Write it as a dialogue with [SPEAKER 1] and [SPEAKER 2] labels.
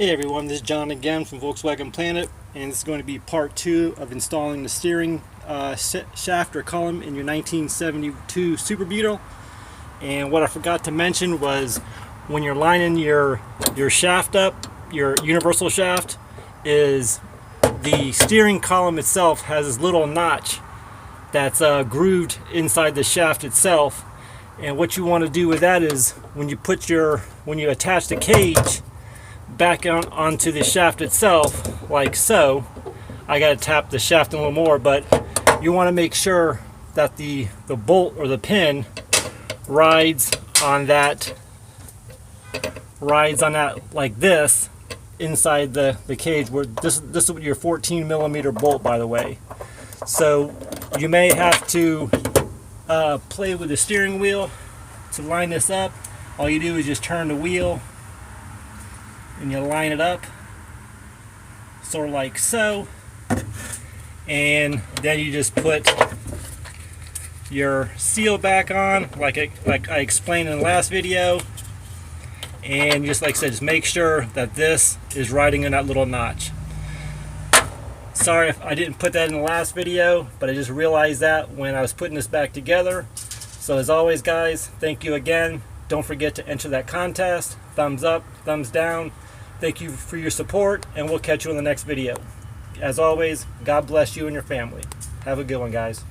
[SPEAKER 1] Hey everyone, this is John again from Volkswagen Planet, and this is going to be part 2 of installing the steering shaft or column in your 1972 Super Beetle. And what I forgot to mention was when you're lining your shaft up, your universal shaft, is the steering column itself has this little notch that's grooved inside the shaft itself. And what you want to do with that is when you attach the cage back onto the shaft itself, like so. I gotta tap the shaft a little more, but you want to make sure that the bolt or the pin rides on that like this inside the cage. Where this is your 14 millimeter bolt, by the way. So you may have to play with the steering wheel to line this up. All you do is just turn the wheel and you line it up sort of like so, and then you just put your seal back on like I explained in the last video, and just like I said, just make sure that this is riding in that little notch. Sorry if I didn't put that in the last video, but I just realized that when I was putting this back together. So as always guys, thank you again. Don't forget to enter that contest. Thumbs up, thumbs down. Thank you for your support, and we'll catch you in the next video. As always, God bless you and your family. Have a good one, guys.